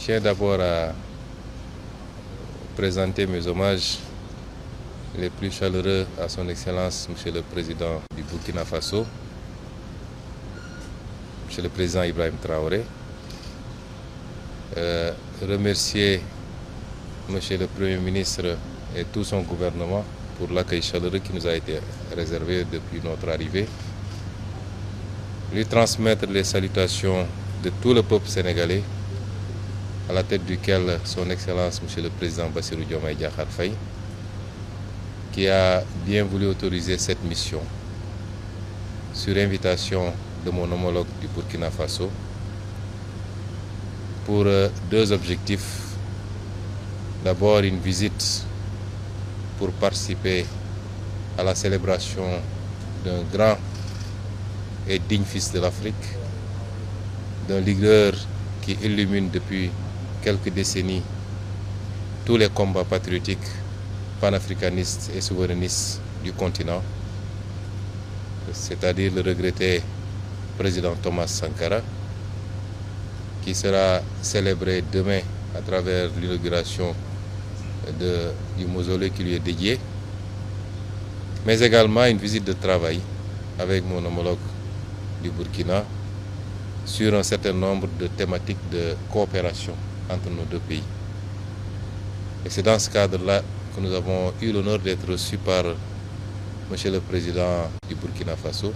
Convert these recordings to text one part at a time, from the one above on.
tiens d'abord à présenter mes hommages les plus chaleureux à son Excellence, Monsieur le Président du Burkina Faso, Monsieur le Président Ibrahim Traoré. Remercier Monsieur le Premier ministre et tout son gouvernement pour l'accueil chaleureux qui nous a été réservé depuis notre arrivée. Lui transmettre les salutations de tout le peuple sénégalais, à la tête duquel son Excellence Monsieur le Président Bassirou Diomaye Diakhar Faye, qui a bien voulu autoriser cette mission sur invitation de mon homologue du Burkina Faso pour deux objectifs. D'abord, une visite pour participer à la célébration d'un grand et digne fils de l'Afrique, d'un leader qui illumine depuis quelques décennies tous les combats patriotiques, panafricanistes et souverainistes du continent, c'est-à-dire le regretté président Thomas Sankara, qui sera célébré demain à travers l'inauguration du mausolée qui lui est dédié, mais également une visite de travail avec mon homologue du Burkina sur un certain nombre de thématiques de coopération entre nos deux pays. Et c'est dans ce cadre-là que nous avons eu l'honneur d'être reçus par Monsieur le Président du Burkina Faso,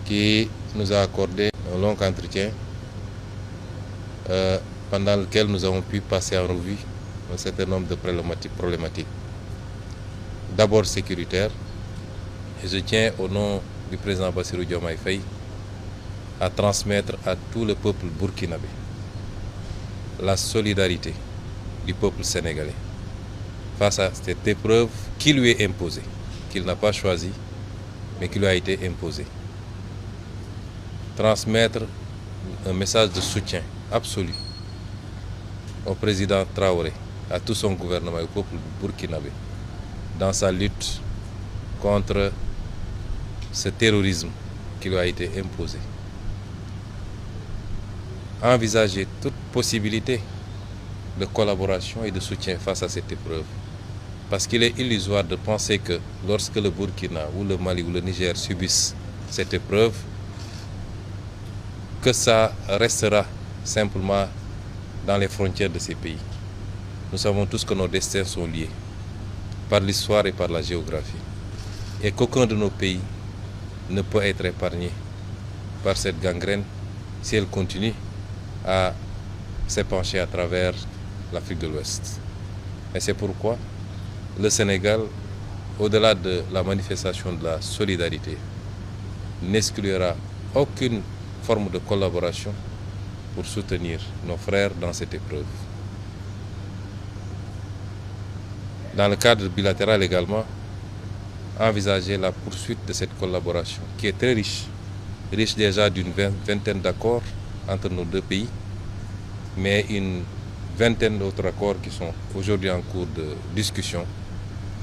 qui nous a accordé un long entretien pendant lequel nous avons pu passer en revue un certain nombre de problématiques. D'abord sécuritaires, et je tiens au nom du président Bassirou Diomaye Faye à transmettre à tout le peuple burkinabé la solidarité du peuple sénégalais face à cette épreuve qui lui est imposée, qu'il n'a pas choisie, mais qui lui a été imposée. Transmettre un message de soutien absolu au président Traoré, à tout son gouvernement et au peuple burkinabé dans sa lutte contre ce terrorisme qui lui a été imposé. Envisager toute possibilité de collaboration et de soutien face à cette épreuve. Parce qu'il est illusoire de penser que lorsque le Burkina ou le Mali ou le Niger subissent cette épreuve, que ça restera simplement dans les frontières de ces pays. Nous savons tous que nos destins sont liés par l'histoire et par la géographie. Et qu'aucun de nos pays ne peut être épargné par cette gangrène si elle continue à s'épancher à travers l'Afrique de l'Ouest. Et c'est pourquoi le Sénégal, au-delà de la manifestation de la solidarité, n'exclura aucune forme de collaboration pour soutenir nos frères dans cette épreuve. Dans le cadre bilatéral également, envisager la poursuite de cette collaboration qui est très riche déjà d'une vingtaine d'accords entre nos deux pays, mais une vingtaine d'autres accords qui sont aujourd'hui en cours de discussion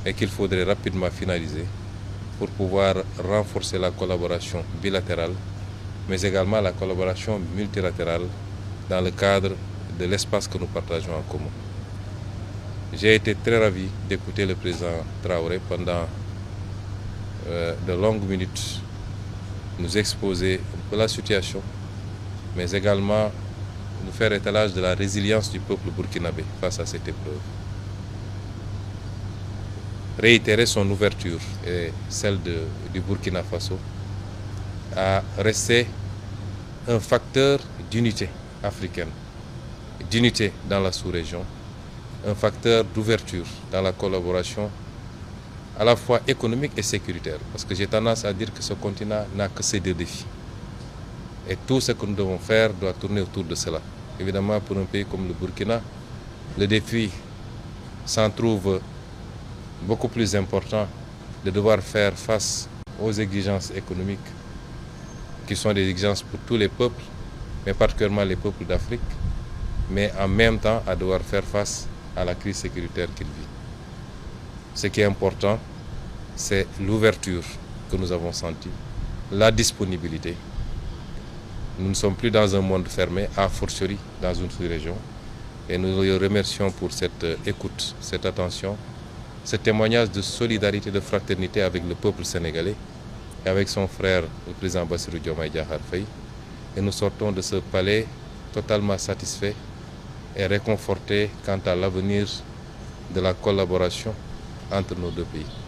et qu'il faudrait rapidement finaliser pour pouvoir renforcer la collaboration bilatérale, mais également la collaboration multilatérale dans le cadre de l'espace que nous partageons en commun. J'ai été très ravi d'écouter le président Traoré pendant de longues minutes nous exposer un peu la situation, mais également nous faire étalage de la résilience du peuple burkinabé face à cette épreuve. Réitérer son ouverture et celle du Burkina Faso à rester un facteur d'unité africaine, d'unité dans la sous-région, un facteur d'ouverture dans la collaboration à la fois économique et sécuritaire. Parce que j'ai tendance à dire que ce continent n'a que ces deux défis. Et tout ce que nous devons faire doit tourner autour de cela. Évidemment, pour un pays comme le Burkina, le défi s'en trouve beaucoup plus important de devoir faire face aux exigences économiques qui sont des exigences pour tous les peuples, mais particulièrement les peuples d'Afrique, mais en même temps à devoir faire face à la crise sécuritaire qu'il vit. Ce qui est important, c'est l'ouverture que nous avons sentie, la disponibilité Nous ne sommes plus dans un monde fermé, a fortiori dans une sous-région. Et nous le remercions pour cette écoute, cette attention, ce témoignage de solidarité, de fraternité avec le peuple sénégalais et avec son frère, le président Bassirou Diomaye Diakhar Faye. Et nous sortons de ce palais totalement satisfaits et réconfortés quant à l'avenir de la collaboration entre nos deux pays.